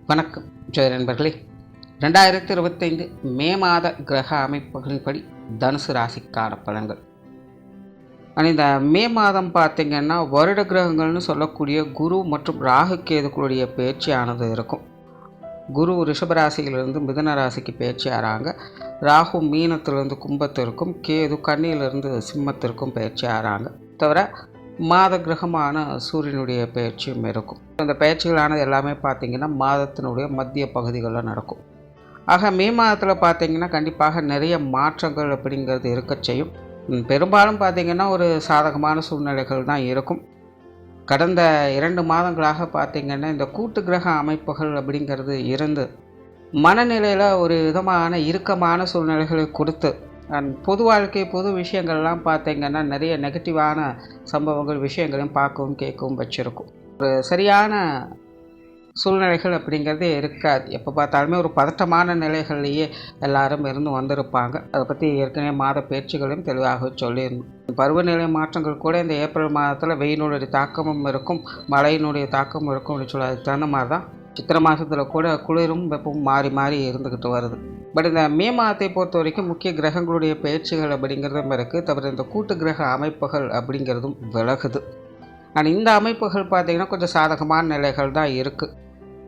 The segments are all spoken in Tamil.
வணக்கம் ஜெய நண்பர்களே. 2025 மே மாத கிரக அமைப்புகளின்படி தனுசு ராசிக்கான பலன்கள். ஆனால் இந்த மே மாதம் பார்த்திங்கன்னா வருட கிரகங்கள்னு சொல்லக்கூடிய குரு மற்றும் ராகு கேதுக்களுடைய பயிற்சியானது இருக்கும். குரு ரிஷபராசியிலிருந்து மிதுன ராசிக்கு பயிற்சி ஆகிறாங்க. ராகு மீனத்திலிருந்து கும்பத்திற்கும், கேது கன்னியிலிருந்து சிம்மத்திற்கும் பயிற்சி ஆகிறாங்க. தவிர மாத கிரகமான சூரியனுடைய பயிற்சியும் இருக்கும். இந்த பயிற்சிகளானது எல்லாமே பார்த்திங்கன்னா மாதத்தினுடைய மத்திய பகுதிகளில் நடக்கும். ஆக மே மாதத்தில் பார்த்திங்கன்னா கண்டிப்பாக நிறைய மாற்றங்கள் அப்படிங்கிறது இருக்க செய்யும். பெரும்பாலும் பார்த்திங்கன்னா ஒரு சாதகமான சூழ்நிலைகள் தான் இருக்கும். கடந்த 2 மாதங்களாக பார்த்திங்கன்னா இந்த கூட்டு கிரக அமைப்புகள் அப்படிங்கிறது இருந்து மனநிலையில் ஒரு விதமான இறுக்கமான சூழ்நிலைகளை கொடுத்து பொது வாழ்க்கை பொது விஷயங்கள்லாம் பார்த்திங்கன்னா நிறைய நெகட்டிவான சம்பவங்கள் விஷயங்களையும் பார்க்கவும் கேட்கவும் வச்சுருக்கும். ஒரு சரியான சூழ்நிலைகள் அப்படிங்கிறதே இருக்காது. எப்போ பார்த்தாலுமே ஒரு பதட்டமான நிலைகள்லேயே எல்லாரும் இருந்து வந்திருப்பாங்க. அதை பற்றி ஏற்கனவே மாத பயிற்சிகளையும் தெளிவாக சொல்லியிருந்தோம். பருவநிலை மாற்றங்கள் கூட இந்த ஏப்ரல் மாதத்தில் வெயிலுடைய தாக்கமும் இருக்கும், மழையினுடைய தாக்கமும் இருக்கும் அப்படின்னு சொல்லி அதுக்கு தகுந்த மாதிரி தான் சித்திரை மாதத்தில் கூட குளிரும் வெப்பமும் மாறி மாறி இருந்துக்கிட்டு வருது. பட் இந்த மே மாதத்தை பொறுத்த வரைக்கும் முக்கிய கிரகங்களுடைய பயிற்சிகள் அப்படிங்கிறதும் இருக்குது. தவிர இந்த கூட்டு கிரக அமைப்புகள் அப்படிங்கிறதும் விலகுது. ஆனால் இந்த அமைப்புகள் பார்த்திங்கன்னா கொஞ்சம் சாதகமான நிலைகள் தான் இருக்குது.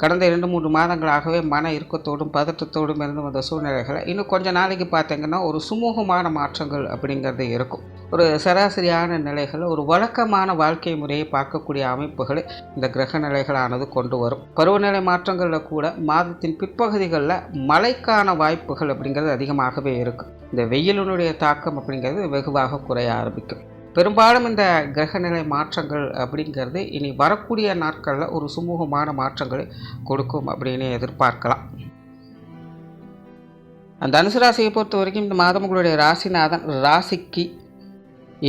கடந்த 2-3 மாதங்களாகவே மன இறுக்கத்தோடும் பதட்டத்தோடும் இருந்து வந்த சூழ்நிலைகளை இன்னும் கொஞ்சம் நாளைக்கு பார்த்திங்கன்னா ஒரு சுமூகமான மாற்றங்கள் அப்படிங்கிறது இருக்கும். ஒரு சராசரியான நிலைகளை ஒரு வழக்கமான வாழ்க்கை முறையை பார்க்கக்கூடிய அமைப்புகளை இந்த கிரக நிலைகளானது கொண்டு வரும். பருவநிலை மாற்றங்களில் கூட மாதத்தின் பிற்பகுதிகளில் மழைக்கான வாய்ப்புகள் அப்படிங்கிறது அதிகமாகவே இருக்குது. இந்த வெயிலினுடைய தாக்கம் அப்படிங்கிறது வெகுவாக குறைய ஆரம்பிக்கும். பெரும்பாலும் இந்த கிரகநிலை மாற்றங்கள் அப்படிங்கிறது இனி வரக்கூடிய நாட்களில் ஒரு சுமூகமான மாற்றங்களை கொடுக்கும் அப்படின்னு எதிர்பார்க்கலாம். அந்த தனுசு ராசியை பொறுத்த வரைக்கும் இந்த மாதம் உங்களுடைய ராசிநாதன் ராசிக்கு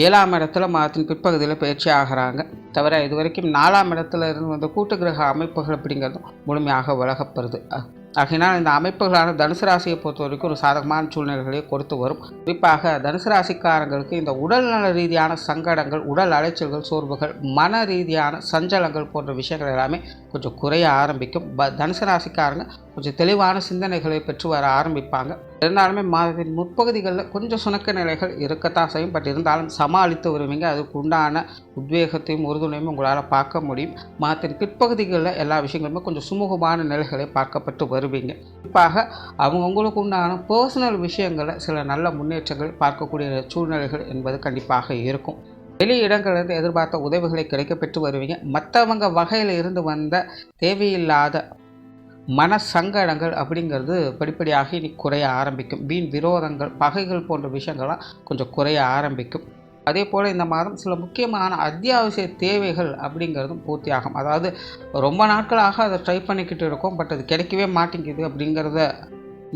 7ஆம் இடத்துல மாதத்தின் பிற்பகுதியில் பயிற்சி ஆகிறாங்க. தவிர இது வரைக்கும் 4ஆம் இடத்துல இருந்து வந்த கூட்டு கிரக அமைப்புகள் அப்படிங்கிறதும் முழுமையாக விலகப்படுது. ஆகையினால் இந்த அமைப்புகளான தனுசு ராசியை பொறுத்த வரைக்கும் ஒரு சாதகமான சூழ்நிலைகளை கொடுத்து வரும். குறிப்பாக தனுசு ராசிக்காரங்களுக்கு இந்த உடல்நல ரீதியான சங்கடங்கள், உடல் அலைச்சல்கள், சோர்வுகள், மன ரீதியான சஞ்சலங்கள் போன்ற விஷயங்கள் எல்லாமே கொஞ்சம் குறைய ஆரம்பிக்கும். தனுசு ராசிக்காரங்க கொஞ்சம் தெளிவான சிந்தனைகளை பெற்று வர ஆரம்பிப்பாங்க. இருந்தாலுமே மாதத்தின் முற்பகுதிகளில் கொஞ்சம் சுணக்க நிலைகள் இருக்கத்தான் செய்யும். பட் இருந்தாலும் சமாளித்து வருவீங்க. அதுக்கு உண்டான உத்வேகத்தையும் உறுதுணையும் உங்களால் பார்க்க முடியும். மாதத்தின் பிற்பகுதிகளில் எல்லா விஷயங்களுமே கொஞ்சம் சுமூகமான நிலைகளை பார்க்கப்பட்டு வருவீங்க. குறிப்பாக அவங்களுக்கு உண்டான பர்சனல் விஷயங்களை சில நல்ல முன்னேற்றங்கள் பார்க்கக்கூடிய சூழ்நிலைகள் என்பது கண்டிப்பாக இருக்கும். வெளி இடங்களிலிருந்து எதிர்பார்த்த உதவிகளை கிடைக்கப்பெற்று வருவீங்க. மற்றவங்க வகையில் இருந்து வந்த தேவையில்லாத மன சங்கடங்கள் அப்படிங்கிறது படிப்படியாக இனி குறைய ஆரம்பிக்கும். வீண் விரோதங்கள், பகைகள் போன்ற விஷயங்கள்லாம் கொஞ்சம் குறைய ஆரம்பிக்கும். அதே போல் இந்த மாதம் சில முக்கியமான அத்தியாவசிய தேவைகள் அப்படிங்கிறதும் பூர்த்தியாகும். அதாவது ரொம்ப நாட்களாக அதை ட்ரை பண்ணிக்கிட்டு இருக்கோம், பட் அது கிடைக்கவே மாட்டேங்குது அப்படிங்கிறத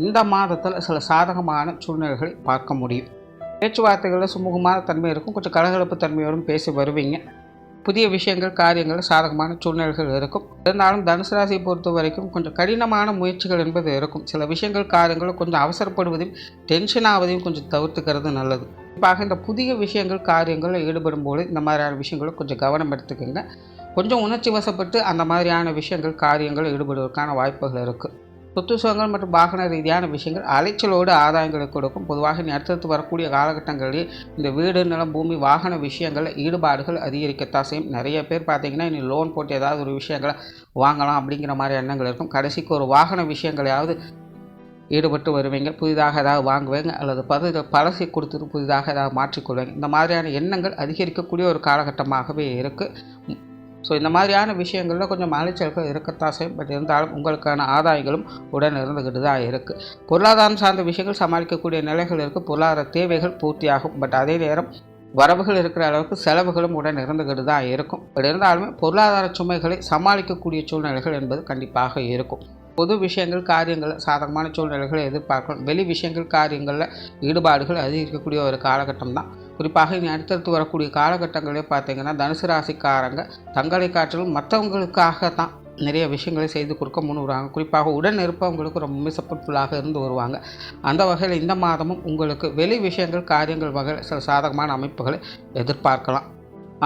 இந்த மாதத்தில் சில சாதகமான சூழ்நிலைகளை பார்க்க முடியும். பேச்சுவார்த்தைகளில் சுமூகமான தன்மை இருக்கும். கொஞ்சம் கலகலப்பு தன்மையோடும் பேசி வருவீங்க. புதிய விஷயங்கள், காரியங்கள், சாதகமான சூழ்நிலைகள் இருக்கும். இருந்தாலும் தனுசு ராசியை பொறுத்த வரைக்கும் கொஞ்சம் கடினமான முயற்சிகள் என்பது இருக்கும். சில விஷயங்கள், காரியங்கள் கொஞ்சம் அவசரப்படுவதையும் டென்ஷன் ஆவதையும் கொஞ்சம் தவிர்த்துக்கிறது நல்லது. குறிப்பாக இந்த புதிய விஷயங்கள், காரியங்களில் ஈடுபடும் போது இந்த மாதிரியான விஷயங்களை கொஞ்சம் கவனம் எடுத்துக்கோங்க. கொஞ்சம் உணர்ச்சி வசப்பட்டு அந்த மாதிரியான விஷயங்கள், காரியங்கள் ஈடுபடுவதற்கான வாய்ப்புகள் இருக்குது. சொத்து சுகங்கள் மற்றும் வாகன ரீதியான விஷயங்கள் அலைச்சலோடு ஆதாயங்களை கொடுக்கும். பொதுவாக அடுத்தடுத்து வரக்கூடிய காலகட்டங்களில் இந்த வீடு, நிலம், பூமி, வாகன விஷயங்களில் ஈடுபாடுகள் அதிகரிக்கத்தான் செய்யும். நிறைய பேர் பார்த்திங்கன்னா இனி லோன் போட்டு ஏதாவது ஒரு விஷயங்களை வாங்கலாம் அப்படிங்கிற மாதிரி எண்ணங்கள் இருக்கும். கடைசிக்கு ஒரு வாகன விஷயங்களையாவது ஈடுபட்டு வருவீங்க. புதிதாக ஏதாவது வாங்குவீங்க அல்லது பழசை கொடுத்துட்டு புதிதாக ஏதாவது மாற்றிக்கொள்வீங்க. இந்த மாதிரியான எண்ணங்கள் அதிகரிக்கக்கூடிய ஒரு காலகட்டமாகவே இருக்குது. ஸோ இந்த மாதிரியான விஷயங்களில் கொஞ்சம் அலைச்சல்கள் இருக்கத்தான் செய்யும். பட் இருந்தாலும் உங்களுக்கான ஆதாயங்களும் உடன் இருந்துக்கிட்டு தான் இருக்குது. பொருளாதாரம் சார்ந்த விஷயங்கள் சமாளிக்கக்கூடிய நிலைகள் இருக்குது. பொருளாதார தேவைகள் பூர்த்தியாகும். பட் அதே நேரம் வரவுகள் இருக்கிற அளவுக்கு செலவுகளும் உடன் இருந்துக்கிட்டு தான் இருக்கும். பட் இருந்தாலுமே பொருளாதார சுமைகளை சமாளிக்கக்கூடிய சூழ்நிலைகள் என்பது கண்டிப்பாக இருக்கும். பொது விஷயங்கள், காரியங்கள், சாதகமான சூழ்நிலைகளை எதிர்பார்க்கலாம். வெளி விஷயங்கள், காரியங்களில் ஈடுபாடுகள் அதிகரிக்கக்கூடிய ஒரு காலகட்டம் தான். குறிப்பாக இனி அடுத்தடுத்து வரக்கூடிய காலகட்டங்களே பார்த்திங்கன்னா தனுசு ராசிக்காரங்க தங்களை காட்டிலும் மற்றவங்களுக்காக தான் நிறைய விஷயங்களை செய்து கொடுக்க முன்னுறாங்க. குறிப்பாக உடன் இருப்பவங்களுக்கு ரொம்ப சப்போர்ட்ஃபுல்லாக இருந்து வருவாங்க. அந்த வகையில் இந்த மாதமும் உங்களுக்கு வெளி விஷயங்கள், காரியங்கள் வகையில் சில சாதகமான அமைப்புகளை எதிர்பார்க்கலாம்.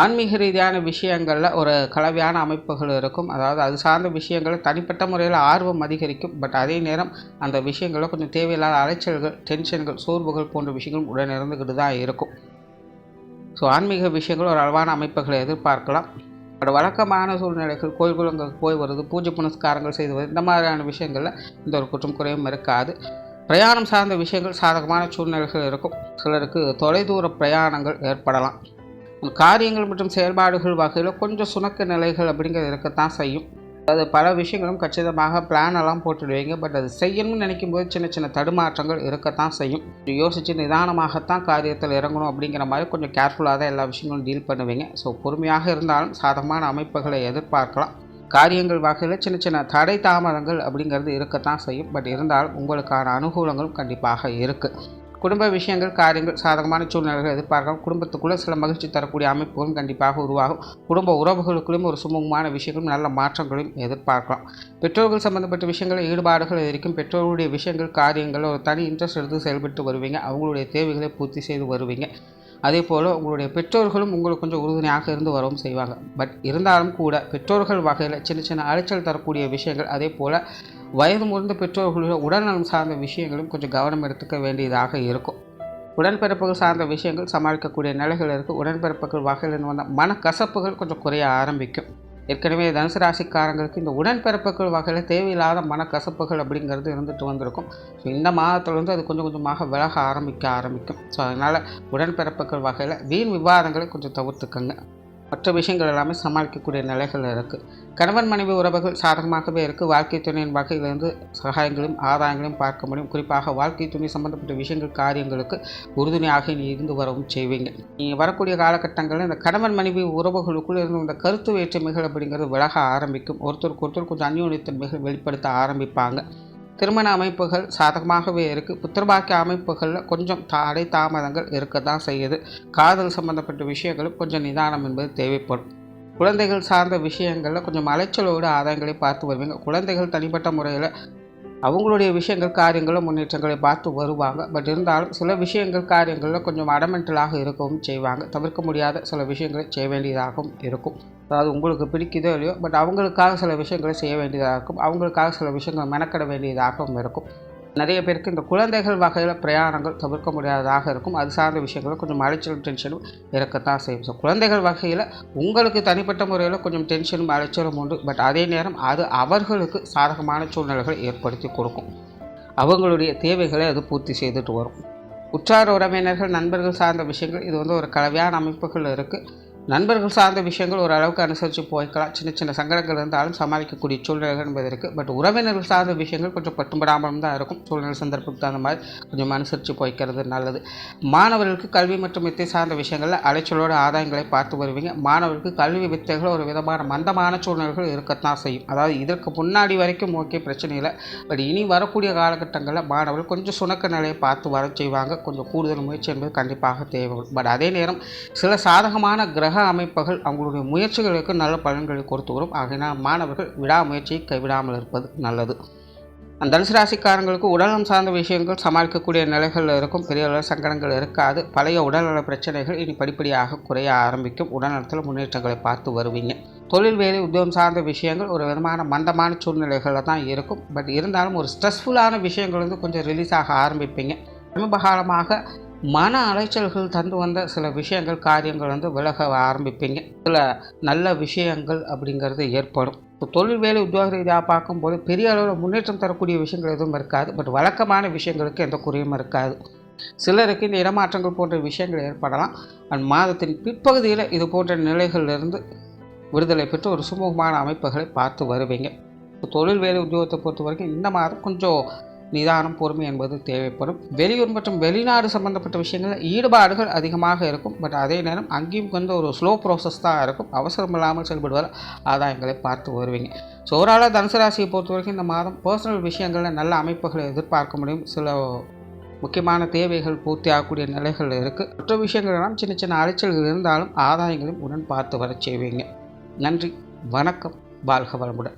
ஆன்மீக ரீதியான விஷயங்களில் ஒரு கலவையான அமைப்புகள் இருக்கும். அதாவது அது சார்ந்த விஷயங்களை தனிப்பட்ட முறையில் ஆர்வம் அதிகரிக்கும். பட் அதே நேரம் அந்த விஷயங்களில் கொஞ்சம் தேவையில்லாத அலைச்சல்கள், டென்ஷன்கள், சோர்வுகள் போன்ற விஷயங்கள் உடன் இருந்துக்கிட்டு தான் இருக்கும். ஸோ ஆன்மீக விஷயங்கள் ஒரு அளவான அமைப்புகளை எதிர்பார்க்கலாம். பட் வழக்கமான சூழ்நிலைகள், கோயில்களுக்கு போய் வருது, பூஜை புனஸ்காரங்கள் செய்து வருது, இந்த மாதிரியான விஷயங்களில் இந்த ஒரு குற்றம் குறையும் இருக்காது. பிரயாணம் சார்ந்த விஷயங்கள் சாதகமான சூழ்நிலைகள் இருக்கும். சிலருக்கு தொலைதூர பிரயாணங்கள் ஏற்படலாம். காரியங்கள் மற்றும் செயல்பாடுகள் வகையில் கொஞ்சம் சுணக்க நிலைகள் அப்படிங்கிறது இருக்கத்தான் செய்யும். அது பல விஷயங்களும் கச்சிதமாக பிளான் எல்லாம் போட்டுடுவீங்க. பட் அது செய்யணும்னு நினைக்கும் போது சின்ன சின்ன தடுமாற்றங்கள் இருக்கத்தான் செய்யும். யோசித்து நிதானமாகத்தான் காரியத்தில் இறங்கணும் அப்படிங்கிற மாதிரி கொஞ்சம் கேர்ஃபுல்லாக தான் எல்லா விஷயங்களும் டீல் பண்ணுவீங்க. ஸோ பொறுமையாக இருந்தாலும் சாதகமான அமைப்புகளை எதிர்பார்க்கலாம். காரியங்கள் வகையில் சின்ன சின்ன தடை தாமதங்கள் அப்படிங்கிறது இருக்கத்தான் செய்யும். பட் இருந்தாலும் உங்களுக்கான அனுகூலங்களும் கண்டிப்பாக இருக்குது. குடும்ப விஷயங்கள், காரியங்கள், சாதகமான சூழ்நிலைகள் எதிர்பார்க்கலாம். குடும்பத்துக்குள்ளே சில மகிழ்ச்சி தரக்கூடிய அமைப்புகளும் கண்டிப்பாக உருவாகும். குடும்ப உறவுகளுக்குள்ளும் ஒரு சுமூகமான விஷயங்களும் நல்ல மாற்றங்களையும் எதிர்பார்க்கலாம். பெற்றோர்கள் சம்பந்தப்பட்ட விஷயங்களில் ஈடுபாடுகள் இருக்கும். பெற்றோர்களுடைய விஷயங்கள், காரியங்கள் ஒரு தனி இன்ட்ரெஸ்ட் எடுத்து செயல்பட்டு வருவீங்க. அவங்களுடைய தேவைகளை பூர்த்தி செய்து வருவீங்க. அதே போல் உங்களுடைய பெற்றோர்களும் உங்களுக்கு கொஞ்சம் உறுதுணையாக இருந்து வரவும் செய்வாங்க. பட் இருந்தாலும் கூட பெற்றோர்கள் வகையில் சின்ன சின்ன அலைச்சல் தரக்கூடிய விஷயங்கள், அதே போல் வயது முதிர்ந்த பெற்றோர்களுடைய உடல்நலம் சார்ந்த விஷயங்களும் கொஞ்சம் கவனம் எடுத்துக்க வேண்டியதாக இருக்கும். உடன்பிறப்புகள் சார்ந்த விஷயங்கள் சமாளிக்கக்கூடிய நிலைகள் இருக்குது. உடன்பிறப்புகள் வகையில் வந்த மனக்கசப்புகள் கொஞ்சம் குறைய ஆரம்பிக்கும். ஏற்கனவே தனுசு ராசிக்காரங்களுக்கு இந்த உடன்பிறப்புகள் வகையில் தேவையில்லாத மனக்கசப்புகள் அப்படிங்கிறது இருந்துட்டு வந்திருக்கும். ஸோ இந்த மாதத்துலேருந்து அது கொஞ்சம் கொஞ்சமாக விலக ஆரம்பிக்கும். ஸோ அதனால் உடன்பிறப்புகள் வகையில் வீண் விவாதங்களை கொஞ்சம் தவிர்த்துக்கங்க. மற்ற விஷயங்கள் எல்லாமே சமாளிக்கக்கூடிய நிலைகள் இருக்குது. கணவன் மனைவி உறவுகள் சாதகமாகவே இருக்குது. வாழ்க்கை துணையின் வகையிலிருந்து சகாயங்களையும் ஆதாயங்களையும் பார்க்க முடியும். குறிப்பாக வாழ்க்கை துணை சம்பந்தப்பட்ட விஷயங்கள், காரியங்களுக்கு உறுதுணையாக இருந்து வரவும் செய்வீங்க. நீங்கள் வரக்கூடிய காலகட்டங்களில் இந்த கணவன் மனைவி உறவுகளுக்குள் இருந்து இந்த கருத்து வேற்றுமைகள் அப்படிங்கிறது விலக ஆரம்பிக்கும். ஒருத்தருக்கு ஒருத்தர் கொஞ்சம் அந்யோன்யத்தன்மைகள் வெளிப்படுத்த ஆரம்பிப்பாங்க. திருமண அமைப்புகள் சாதகமாகவே இருக்குது. புத்திரபாக்கிய அமைப்புகளில் கொஞ்சம் தடை தாமதங்கள் இருக்க தான் செய்யுது. காதல் சம்பந்தப்பட்ட விஷயங்களும் கொஞ்சம் நிதானம் என்பது தேவைப்படும். குழந்தைகள் சார்ந்த விஷயங்களில் கொஞ்சம் அலைச்சலோடு ஆதாயங்களை பார்த்து வருவீங்க. குழந்தைகள் தனிப்பட்ட முறையில் அவங்களுடைய விஷயங்கள், காரியங்களும் முன்னேற்றங்களை பார்த்து வருவாங்க. பட் இருந்தாலும் சில விஷயங்கள், காரியங்களில் கொஞ்சம் அடமெண்டலாக இருக்கவும் செய்வாங்க. தவிர்க்க முடியாத சில விஷயங்களை செய்ய வேண்டியதாகவும் இருக்கும். அதாவது உங்களுக்கு பிடிக்குதோ இல்லையோ, பட் அவங்களுக்காக சில விஷயங்களை செய்ய வேண்டியதாக இருக்கும். அவங்களுக்காக சில விஷயங்களை மெனக்கட வேண்டியதாகவும் இருக்கும். நிறைய பேருக்கு இந்த குழந்தைகள் வகையில் பிரயாணங்கள் தவிர்க்க முடியாததாக இருக்கும். அது சார்ந்த விஷயங்களும் கொஞ்சம் அலைச்சலும் டென்ஷனும் இருக்கத்தான் செய்யும். ஸோ குழந்தைகள் வகையில் உங்களுக்கு தனிப்பட்ட முறையில் கொஞ்சம் டென்ஷனும் அலைச்சலும் உண்டு. பட் அதே நேரம் அது அவர்களுக்கு சாதகமான சூழ்நிலைகளை ஏற்படுத்தி கொடுக்கும். அவங்களுடைய தேவைகளை அது பூர்த்தி செய்துட்டு வரும். உற்றார் உறவினர்கள், நண்பர்கள் சார்ந்த விஷயங்கள், இது ஒரு கலவையான அமைப்புகள் இருக்குது. நண்பர்கள் சார்ந்த விஷயங்கள் ஓரளவுக்கு அனுசரித்து போய்க்கலாம். சின்ன சின்ன சங்கடங்கள் இருந்தாலும் சமாளிக்கக்கூடிய சூழ்நிலைகள் என்பது இருக்குது. பட் உறவினர்கள் சார்ந்த விஷயங்கள் கொஞ்சம் பட்டுப்படாமலும் தான் இருக்கும். சூழ்நிலை சந்தர்ப்பத்துக்கு தகுந்த மாதிரி கொஞ்சம் அனுசரித்து போய்க்கிறது நல்லது. மாணவர்களுக்கு கல்வி மற்றும் வித்தை சார்ந்த விஷயங்களில் அலைச்சலோட ஆதாயங்களை பார்த்து வருவீங்க. மாணவர்களுக்கு கல்வி வித்தைகள் ஒரு விதமான மந்தமான சூழ்நிலைகள் இருக்கத்தான் செய்யும். அதாவது இதற்கு முன்னாடி வரைக்கும் ஓகே, பிரச்சனை இல்லை. பட் இனி வரக்கூடிய காலகட்டங்களில் மாணவர்கள் கொஞ்சம் சுணக்க நிலையை பார்த்து வர செய்வாங்க. கொஞ்சம் கூடுதல் முயற்சி என்பது கண்டிப்பாக தேவைப்படும். பட் அதே நேரம் சில சாதகமான கிரக அமைப்புகள் அவங்களுடைய முயற்சிகளுக்கு நல்ல பலன்களை கொடுத்து வரும். ஆகையினால் மாணவர்கள் விடாமுயற்சியை கைவிடாமல் இருப்பது நல்லது. அந்த தனுசு ராசிக்காரங்களுக்கு உடல்நலம் சார்ந்த விஷயங்கள் சமாளிக்கக்கூடிய நிலைகள் இருக்கும். பெரிய அளவில் சங்கடங்கள் இருக்காது. பழைய உடல்நல பிரச்சனைகள் இனி படிப்படியாக குறைய ஆரம்பிக்கும். உடல்நலத்தில் முன்னேற்றங்களை பார்த்து வருவீங்க. தொழில், வேலை, உத்தியோகம் சார்ந்த விஷயங்கள் ஒரு விதமான மந்தமான சூழ்நிலைகளில் தான் இருக்கும். பட் இருந்தாலும் ஒரு ஸ்ட்ரெஸ்ஃபுல்லான விஷயங்கள் கொஞ்சம் ரிலீஸ் ஆக ஆரம்பிப்பீங்க. சமீப காலமாக மன அலைச்சல்கள் தந்து வந்த சில விஷயங்கள், காரியங்கள் விலக ஆரம்பிப்பீங்க. சில நல்ல விஷயங்கள் அப்படிங்கிறது ஏற்படும். தொழில், வேலை, உத்தியோக ரீதியாக பார்க்கும்போது பெரிய அளவில் முன்னேற்றம் தரக்கூடிய விஷயங்கள் எதுவும் இருக்காது. பட் வழக்கமான விஷயங்களுக்கு எந்த குறையும் இருக்காது. சிலருக்கு இந்த இடமாற்றங்கள் போன்ற விஷயங்கள் ஏற்படலாம். மாதத்தின் பிற்பகுதியில் இது போன்ற நிலைகளிலிருந்து விடுதலை பெற்று ஒரு சுமூகமான அமைப்புகளை பார்த்து வருவீங்க. தொழில், வேலை, உத்தியோகத்தை பொறுத்த வரைக்கும் இந்த மாதம் கொஞ்சம் நிதானம், பொறுமை என்பது தேவைப்படும். வெளியூர் மற்றும் வெளிநாடு சம்பந்தப்பட்ட விஷயங்களில் ஈடுபாடுகள் அதிகமாக இருக்கும். பட் அதே நேரம் அங்கேயும் ஒரு ஸ்லோ ப்ராசஸ் தான் இருக்கும். அவசரம் இல்லாமல் செயல்படுவதால் ஆதாயங்களை பார்த்து வருவீங்க. ஸோ ஓவராலாக தனுசு ராசியை பொறுத்த வரைக்கும் இந்த மாதம் பர்சனல் விஷயங்களில் நல்ல அமைப்புகளை எதிர்பார்க்க முடியும். சில முக்கியமான தேவைகள் பூர்த்தி ஆகக்கூடிய நிலைகள் இருக்குது. மற்ற விஷயங்கள் எல்லாம் சின்ன சின்ன அலைச்சல்கள் இருந்தாலும் ஆதாயங்களையும் உடன் பார்த்து வர செய்வீங்க. நன்றி, வணக்கம், வாழ்க வளமுடன்.